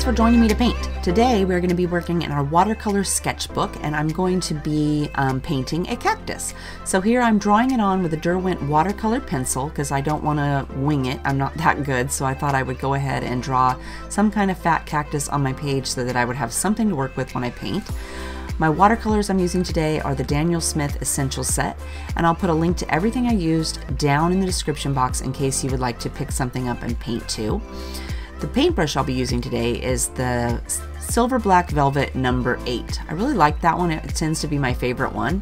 for joining me to paint. Today we're going to be working in our watercolor sketchbook, and I'm going to be painting a cactus. So here I'm drawing it on with a Derwent watercolor pencil because I don't want to wing it. I'm not that good, so I thought I would go ahead and draw some kind of fat cactus on my page so that I would have something to work with when I paint. My watercolors I'm using today are the Daniel Smith Essential Set, and I'll put a link to everything I used down in the description box in case you would like to pick something up and paint too. The paintbrush I'll be using today is the Silver Black Velvet number 8. I really like that one. It tends to be my favorite one.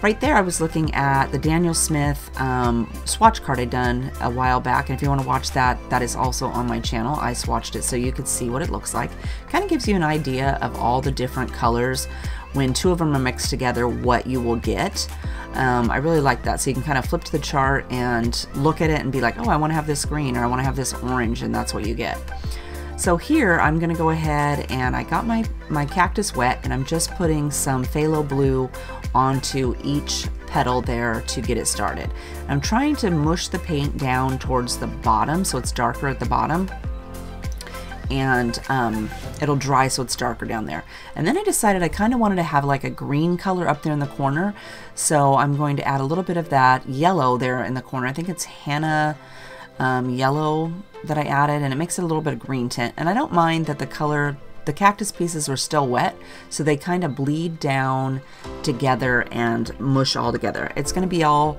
Right there I was looking at the Daniel Smith swatch card I'd done a while back, and if you want to watch that, that is also on my channel. I swatched it so you could see what it looks like. Kind of gives you an idea of all the different colors when two of them are mixed together, what you will get. I really like that, so you can kind of flip to the chart and look at it and be like, oh, I want to have this green, or I want to have this orange, and that's what you get. So here I'm going to go ahead and I got my cactus wet, and I'm just putting some phthalo blue onto each petal there to get it started. I'm trying to mush the paint down towards the bottom so it's darker at the bottom, and it'll dry so it's darker down there. And then I decided I kind of wanted to have like a green color up there in the corner, so I'm going to add a little bit of that yellow there in the corner. I think it's Hannah yellow that I added, and it makes it a little bit of green tint. And I don't mind that the cactus pieces are still wet, so they kind of bleed down together and mush all together. It's going to be all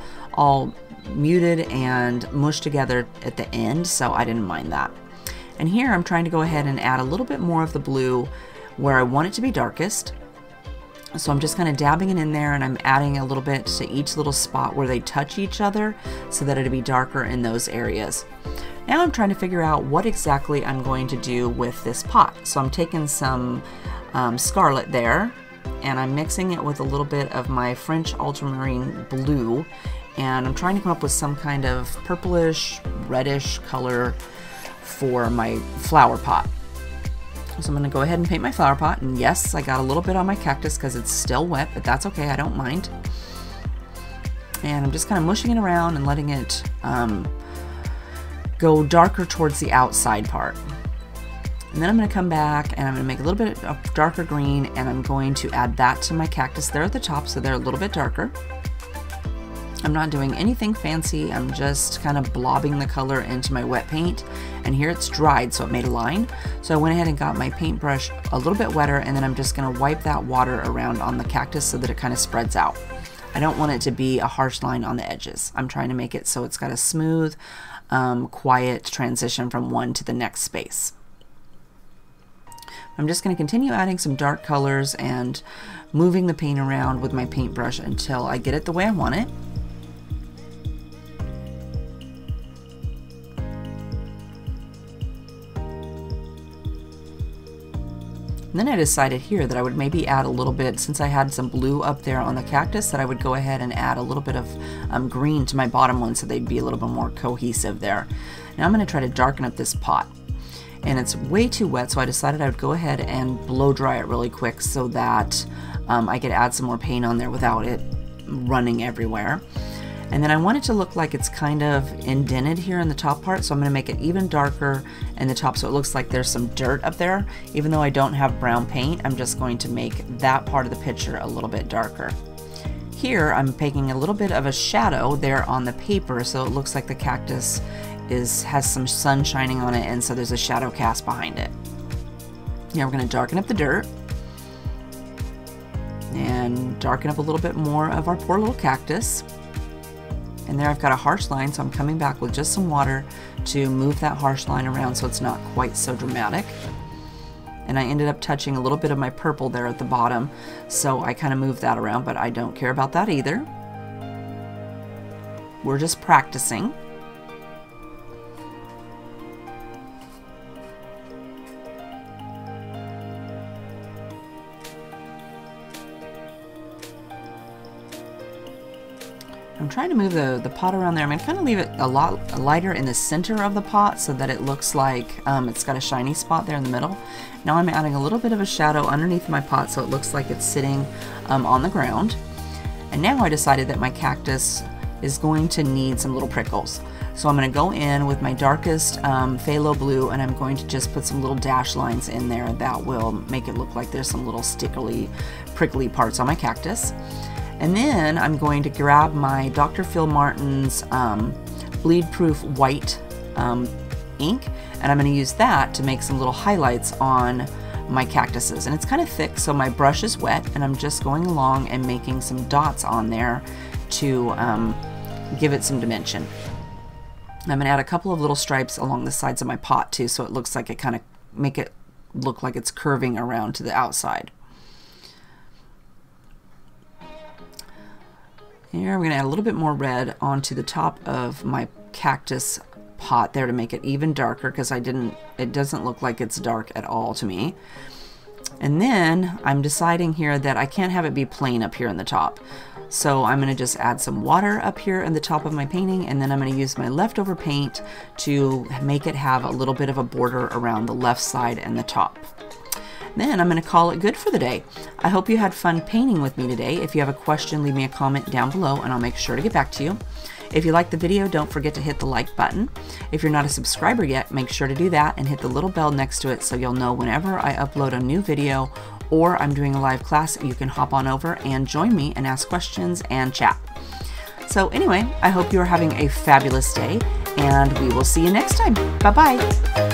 muted and mushed together at the end, so I didn't mind that. And here I'm trying to go ahead and add a little bit more of the blue where I want it to be darkest. So I'm just kind of dabbing it in there, and I'm adding a little bit to each little spot where they touch each other so that it'll be darker in those areas. Now I'm trying to figure out what exactly I'm going to do with this pot. So I'm taking some scarlet there, and I'm mixing it with a little bit of my French ultramarine blue, and I'm trying to come up with some kind of purplish, reddish color for my flower pot. So I'm going to go ahead and paint my flower pot, and yes, I got a little bit on my cactus because it's still wet, but that's okay, I don't mind. And I'm just kind of mushing it around and letting it go darker towards the outside part. And then I'm going to come back and I'm going to make a little bit of darker green, and I'm going to add that to my cactus there at the top so they're a little bit darker. I'm not doing anything fancy, I'm just kind of blobbing the color into my wet paint, and here it's dried so it made a line. So I went ahead and got my paintbrush a little bit wetter, and then I'm just going to wipe that water around on the cactus so that it kind of spreads out. I don't want it to be a harsh line on the edges. I'm trying to make it so it's got a smooth, quiet transition from one to the next space. I'm just going to continue adding some dark colors and moving the paint around with my paintbrush until I get it the way I want it. And then I decided here that I would maybe add a little bit, since I had some blue up there on the cactus, that I would go ahead and add a little bit of green to my bottom one so they'd be a little bit more cohesive there. Now I'm going to try to darken up this pot. And it's way too wet, so I decided I would go ahead and blow dry it really quick so that I could add some more paint on there without it running everywhere. And then I want it to look like it's kind of indented here in the top part, so I'm going to make it even darker in the top so it looks like there's some dirt up there. Even though I don't have brown paint, I'm just going to make that part of the picture a little bit darker. Here I'm taking a little bit of a shadow there on the paper so it looks like the cactus has some sun shining on it, and so there's a shadow cast behind it. Now we're going to darken up the dirt and darken up a little bit more of our poor little cactus. And there I've got a harsh line, so I'm coming back with just some water to move that harsh line around so it's not quite so dramatic. And I ended up touching a little bit of my purple there at the bottom, so I kind of moved that around, but I don't care about that either. We're just practicing. I'm trying to move the pot around there. I'm going to kind of leave it a lot lighter in the center of the pot so that it looks like it's got a shiny spot there in the middle. Now I'm adding a little bit of a shadow underneath my pot so it looks like it's sitting on the ground. And now I decided that my cactus is going to need some little prickles. So I'm going to go in with my darkest phthalo blue, and I'm going to just put some little dash lines in there that will make it look like there's some little stickily, prickly parts on my cactus. And then I'm going to grab my Dr. Phil Martin's bleed proof white ink, and I'm going to use that to make some little highlights on my cactuses. And it's kind of thick, so my brush is wet, and I'm just going along and making some dots on there to give it some dimension. I'm going to add a couple of little stripes along the sides of my pot too, so it looks like it kind of make it look like it's curving around to the outside. Here we're going to add a little bit more red onto the top of my cactus pot there to make it even darker, because it doesn't look like it's dark at all to me. And then I'm deciding here that I can't have it be plain up here in the top. So I'm going to just add some water up here in the top of my painting, and then I'm going to use my leftover paint to make it have a little bit of a border around the left side and the top. Then I'm going to call it good for the day. I hope you had fun painting with me today. If you have a question, leave me a comment down below and I'll make sure to get back to you. If you liked the video, don't forget to hit the like button. If you're not a subscriber yet, make sure to do that and hit the little bell next to it so you'll know whenever I upload a new video or I'm doing a live class. You can hop on over and join me and ask questions and chat. So anyway, I hope you are having a fabulous day, and we will see you next time. Bye-bye.